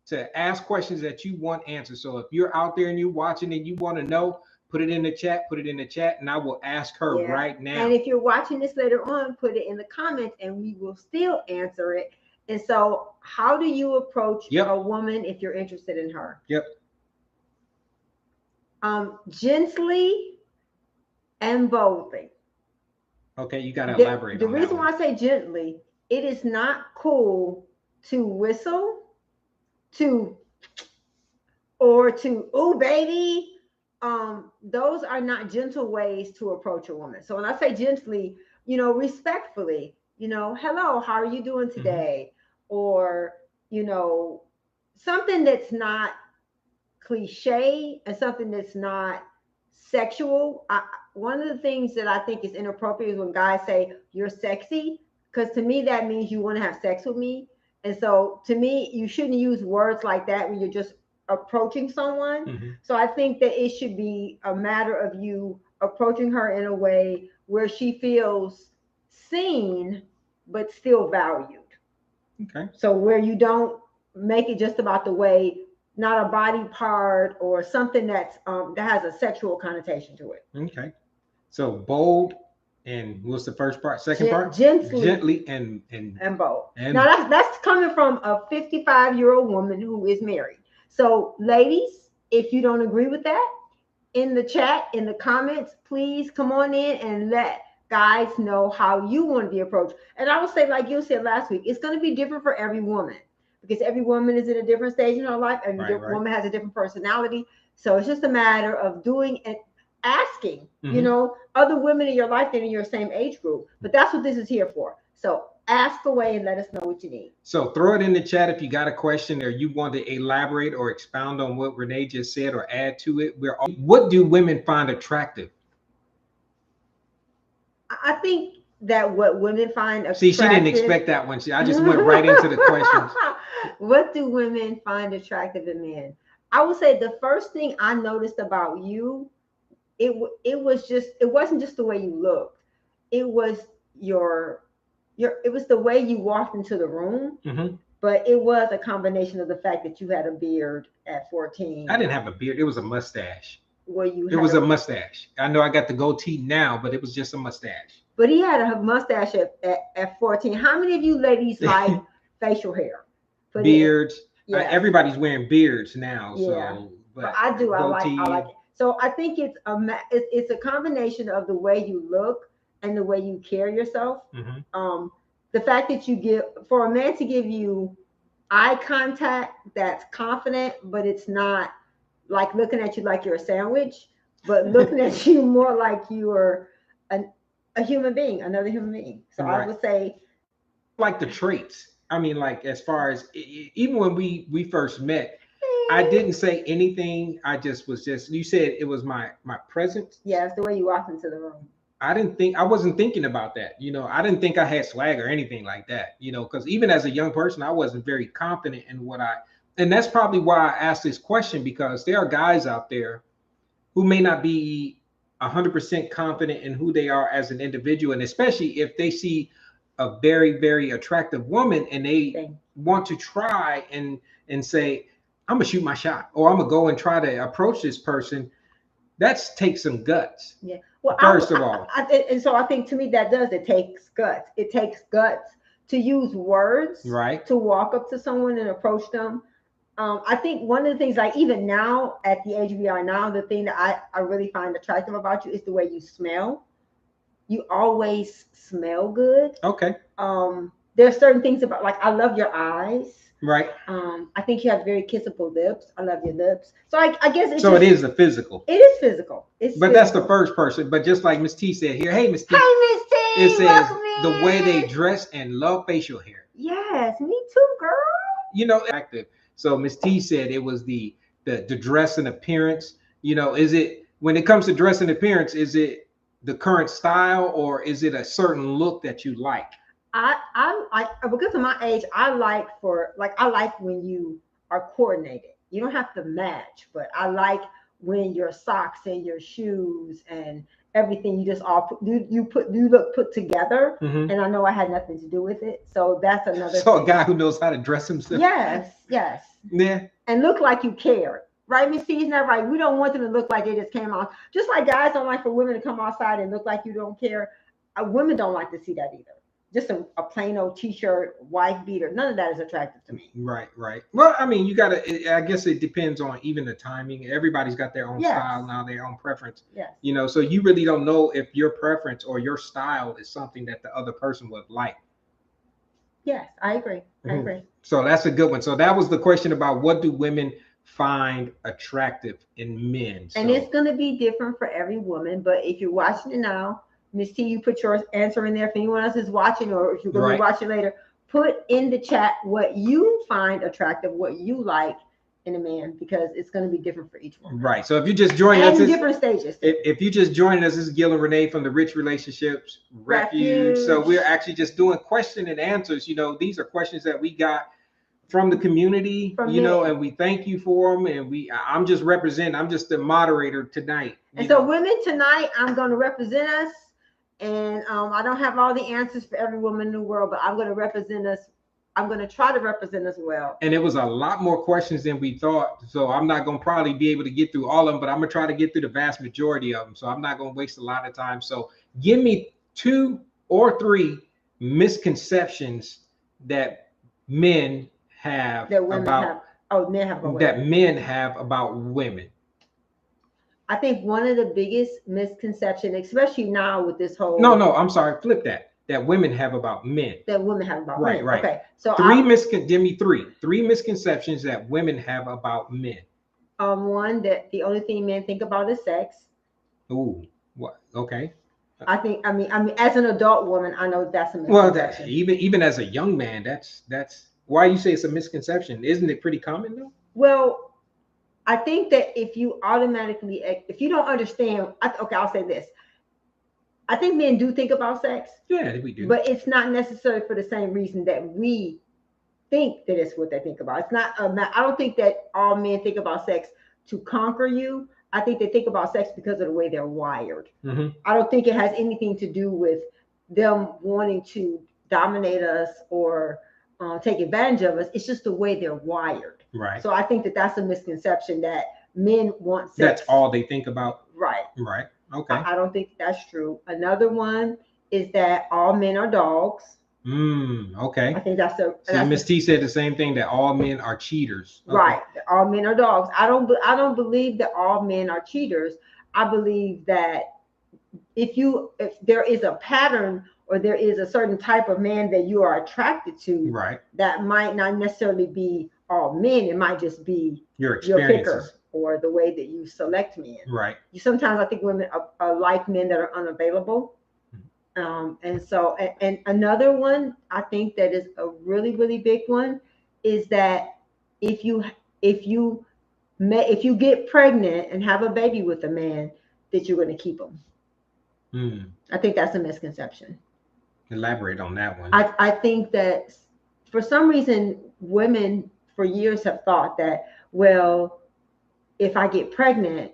to ask questions that you want answered. So if you're out there and you're watching and you want to know, put it in the chat, and I will ask her right now. And if you're watching this later on, put it in the comments and we will still answer it. And so how do you approach a woman if you're interested in her? Gently and boldly. Okay, you got to elaborate. The reason why I say gently, it is not cool to whistle, or to, oh, baby. Those are not gentle ways to approach a woman. So when I say gently, respectfully, hello, how are you doing today? Or, something that's not cliche and something that's not sexual. One of the things that I think is inappropriate is when guys say you're sexy, because to me that means you want to have sex with me. And so to me, you shouldn't use words like that when you're just approaching someone. So I think that it should be a matter of you approaching her in a way where she feels seen but still valued. Okay. So where you don't make it just about the way, not a body part or something that's that has a sexual connotation to it. Okay. So bold, and what's the first part? Second part? Gently and bold. Now that's coming from a 55-year-old woman who is married. So ladies, if you don't agree with that, in the chat, in the comments, please come on in and let guys know how you want to be approached. And I will say, like you said last week, it's going to be different for every woman, because every woman is in a different stage in her life. Every woman has a different personality. So it's just a matter of doing and asking, other women in your life that are in your same age group. But that's what this is here for. So ask away and let us know what you need. So throw it in the chat if you got a question or you want to elaborate or expound on what Renee just said or add to it. What do women find attractive? I think that what women find attractive... See, she didn't expect that one. I just went right into the questions. What do women find attractive in men? I would say the first thing I noticed about you, it wasn't just the way you looked. It was it was the way you walked into the room. But it was a combination of the fact that you had a beard at 14. I didn't have a beard. It was a mustache. It was a mustache. I know I got the goatee now, but it was just a mustache. But he had a mustache at 14. How many of you ladies like facial hair? Beards. Everybody's wearing beards now. Yeah. So, but I do. I like it. So I think it's a combination of the way you look and the way you carry yourself. The fact that for a man to give you eye contact that's confident, but it's not like looking at you like you're a sandwich, but looking at you more like you're a human being, another human being. So I would say, like the traits. I mean, like as far as even when we first met, I didn't say anything. I just was you said it was my presence. Yeah, it's the way you walked into the room. I wasn't thinking about that. I didn't think I had swag or anything like that, because even as a young person, I wasn't very confident in and that's probably why I asked this question, because there are guys out there who may not be 100% confident in who they are as an individual. And especially if they see a very, very attractive woman and they want to try and say, I'm gonna shoot my shot, or I'm gonna go and try to approach this person. That takes some guts. Yeah. Well, first of all. And so I think to me it takes guts. It takes guts to use words, to walk up to someone and approach them. I think one of the things, like even now at the age we are now, the thing that I really find attractive about you is the way you smell. You always smell good. Okay. There's certain things about, like, I love your eyes. Right. I think you have very kissable lips. I love your lips. So I guess it's it is the physical. It is physical. That's the first person. But just like Miss T said here, hey Miss T. Hey Miss T. It says the way they dress and love facial hair. Yes, me too, girl. Active. So Miss T said it was the dress and appearance. Is it, when it comes to dress and appearance, is it the current style, or is it a certain look that you like? I because of my age, I like when you are coordinated. You don't have to match, but I like when your socks and your shoes and everything, you just you look put together. And I know I had nothing to do with it. So that's another thing. A guy who knows how to dress himself. Yes. Yeah. and look like you care. Right, Miss T? Is not right. We don't want them to look like they just came out. Just like guys don't like for women to come outside and look like you don't care. Women don't like to see that either. Just a plain old t-shirt, wife beater. None of that is attractive to me. Right, right. Well, I mean, you gotta. I guess it depends on even the timing. Everybody's got their own style now, their own preference. Yes. You know, so you really don't know if your preference or your style is something that the other person would like. Yes, I agree. I agree. So that's a good one. So that was the question about what do women find attractive in men. And it's going to be different for every woman. But if you're watching it now, Miss T, you put your answer in there. If anyone else is watching, or if you're going to watch it later, put in the chat what you find attractive, what you like in a man, because it's going to be different for each one. Right. So if you just joined us, different stages. If you just joined us, this is Gil Renée from the Rich Relationships Refuge. So we're actually just doing question and answers. You know, these are questions that we got from the community, and we thank you for them. And I'm just the moderator tonight. And so women, tonight, I'm going to represent us. And I don't have all the answers for every woman in the world, but I'm going to represent us. I'm going to try to represent us well. And it was a lot more questions than we thought. So I'm not going to probably be able to get through all of them, but I'm going to try to get through the vast majority of them. So I'm not going to waste a lot of time. So give me 2 or 3 misconceptions that men have about men have about women. I think one of the biggest misconceptions, especially now with this whole I'm sorry, flip that women have about men. That women have about men. Right. Okay. So give me three misconceptions that women have about men. One, that the only thing men think about is sex. Ooh, what? Okay. I mean, as an adult woman, I know that's a misconception. Well, even as a young man, that's why you say it's a misconception. Isn't it pretty common though? Well, I think that if you don't understand, I'll say this. I think men do think about sex. Yeah, we do. But it's not necessarily for the same reason that we think that it's what they think about. It's not. I don't think that all men think about sex to conquer you. I think they think about sex because of the way they're wired. Mm-hmm. I don't think it has anything to do with them wanting to dominate us or take advantage of us. It's just the way they're wired. Right. So I think that that's a misconception that men want sex. That's all they think about. Right. Right. Okay. I don't think that's true. Another one is that all men are dogs. Okay. I think that's Miss T said the same thing, that all men are cheaters. Okay. Right. All men are dogs. I don't believe that all men are cheaters. I believe that if there is a pattern or there is a certain type of man that you are attracted to, right, that might not necessarily be all men. It might just be your picker or the way that you select men. Right. Sometimes I think women are like men that are unavailable. And so, and another one I think that is a really, really big one is that if you get pregnant and have a baby with a man, that you're going to keep them. I think that's a misconception. Elaborate on that one. I think that for some reason, women for years have thought that, well, if I get pregnant,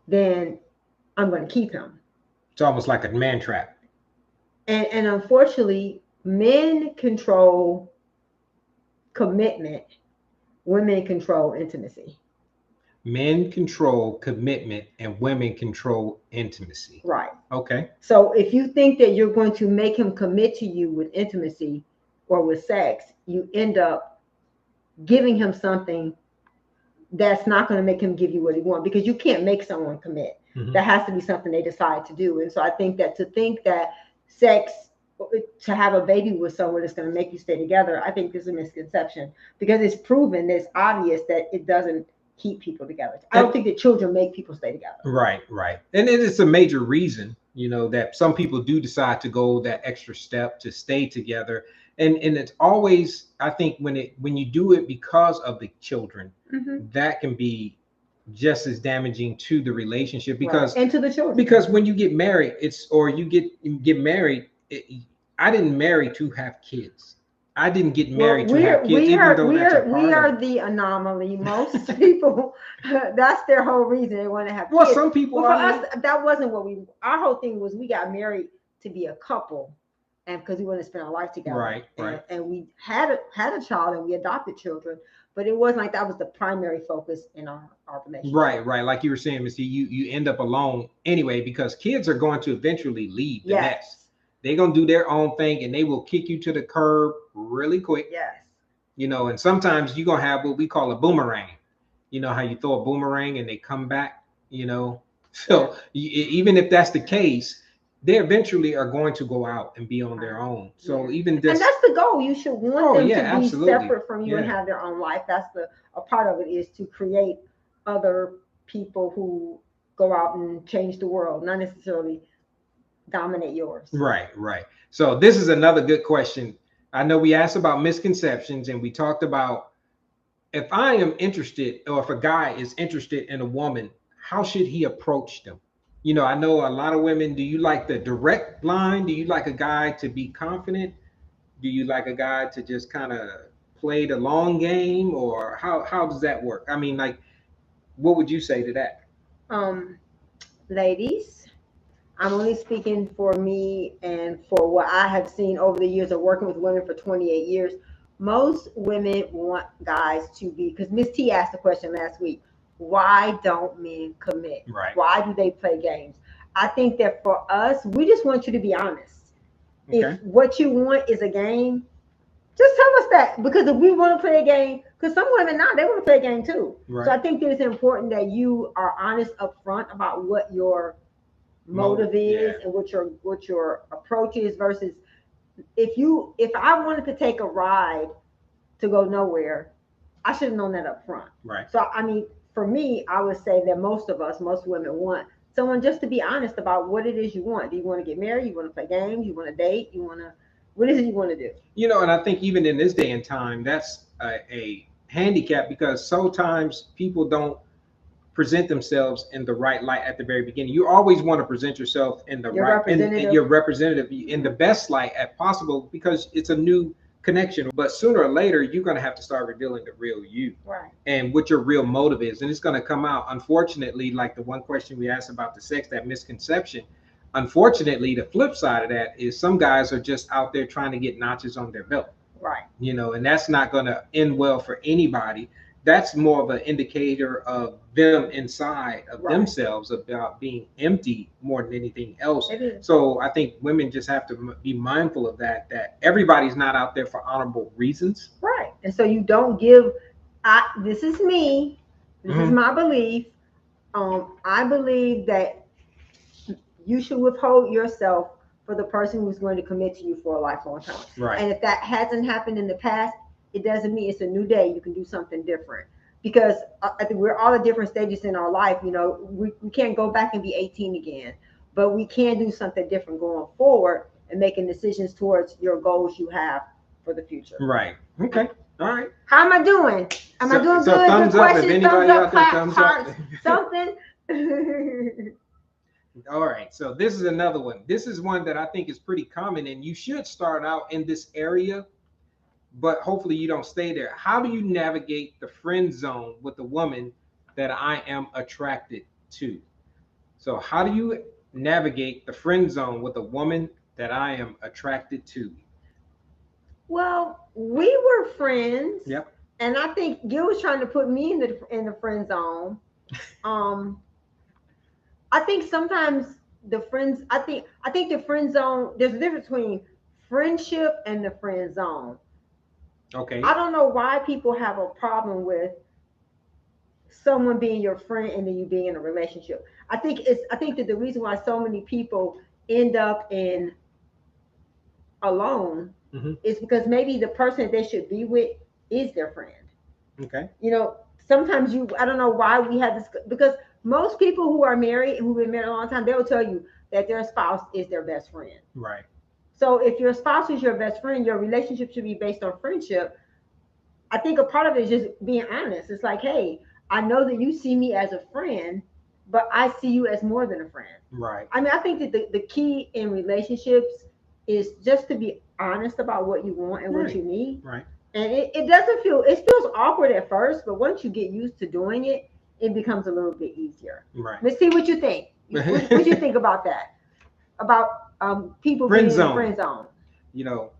then I'm going to keep him. It's almost like a man trap. And unfortunately, men control commitment. Women control intimacy. Men control commitment and women control intimacy. Right. Okay. So if you think that you're going to make him commit to you with intimacy or with sex, you end up giving him something that's not going to make him give you what he wants, because you can't make someone commit. Mm-hmm. That has to be something they decide to do. And so I think that to think that sex, to have a baby with someone that's going to make you stay together, I think is a misconception, because it's proven, it's obvious that it doesn't keep people together. I don't think that children make people stay together. Right. And it is a major reason, that some people do decide to go that extra step to stay together. And it's always, I think when you do it because of the children, mm-hmm. that can be just as damaging to the relationship, because and to the children. Because when you get married, you get married. I didn't marry to have kids. I didn't get married to have kids. We are the anomaly. Most people, that's their whole reason they want to have kids. Well, some people for us, that wasn't our whole thing was we got married to be a couple, and because we want to spend our life together. Right. And we had a child and we adopted children. but it wasn't like that was the primary focus in our relationship. Right. Like you were saying, Missy, you end up alone anyway because kids are going to eventually leave the nest. They're gonna do their own thing and they will kick you to the curb really quick. Yes. You know, and sometimes you're gonna have what we call a boomerang. You know how you throw a boomerang and they come back, you know. So even if that's the case, they eventually are going to go out and be on their own. So even this, and that's the goal. You should want them to be absolutely. separate from you and have their own life. That's a part of it is to create other people who go out and change the world, not necessarily dominate yours. Right. So this is another good question. I know we asked about misconceptions and we talked about if I am interested or if a guy is interested in a woman, how should he approach them? You know, I know a lot of women, do you like the direct line? Do you like a guy to be confident? Do you like a guy to just kind of play the long game, or how does that work? I mean, like, what would you say to that? Ladies, I'm only speaking for me and for what I have seen over the years of working with women for 28 years. Most women want guys to be, because Miss T asked the question last week, why don't men commit? Right. Why do they play games? I think that for us, we just want you to be honest. Okay. If what you want is a game, just tell us that. Because if we want to play a game, because some women now, they want to play a game too. Right. So I think that it's important that you are honest up front about what your motive is and what your approach is versus if I wanted to take a ride to go nowhere, I should have known that up front. Right. So I mean, for me, I would say that most women want someone just to be honest about what it is you want. Do you want to get married? You want to play games? You want to date? What is it you want to do? You know, and I think even in this day and time, that's a handicap because sometimes people don't present themselves in the right light at the very beginning. You always want to present yourself in the your representative in the best light as possible because it's a new connection. But sooner or later, you're going to have to start revealing the real you, right? And what your real motive is, and it's going to come out. Unfortunately, like the one question we asked about the sex, that misconception. Unfortunately, the flip side of that is some guys are just out there trying to get notches on their belt, right? You know, and that's not going to end well for anybody. That's more of an indicator of them inside of themselves about being empty more than anything else. So I think women just have to be mindful of that everybody's not out there for honorable reasons. Right. And so you don't give, this is me, this is my belief. I believe that you should withhold yourself for the person who's going to commit to you for a lifelong time. Right. And if that hasn't happened in the past, it doesn't mean it's a new day. You can do something different because I think we're all at different stages in our life. You know, we can't go back and be 18 again, but we can do something different going forward and making decisions towards your goals you have for the future. Right. Okay. All right. How am I doing? Am I doing good? Thumbs up if anybody out there, thumbs hearts, up. Something. All right. So this is another one. This is one that I think is pretty common, and you should start out in this area, but hopefully you don't stay there. How do you navigate the friend zone with a woman that I am attracted to? So how do you navigate the friend zone with a woman that I am attracted to? Well, we were friends. Yep. And I think Gil was trying to put me in the friend zone. I think sometimes the friends, I think the friend zone, there's a difference between friendship and the friend zone. Okay. I don't know why people have a problem with someone being your friend and then you being in a relationship. I think that the reason why so many people end up in alone is because maybe the person they should be with is their friend. Okay. You know, sometimes I don't know why we have this, because most people who are married and who've been married a long time, they will tell you that their spouse is their best friend. Right. So if your spouse is your best friend, your relationship should be based on friendship. I think a part of it is just being honest. It's like, hey, I know that you see me as a friend, but I see you as more than a friend. Right. I mean, I think that the key in relationships is just to be honest about what you want and what you need. Right. And it feels awkward at first, but once you get used to doing it, it becomes a little bit easier. Right. Let's see what you think. What you think about that? About people being in the friend zone. You know,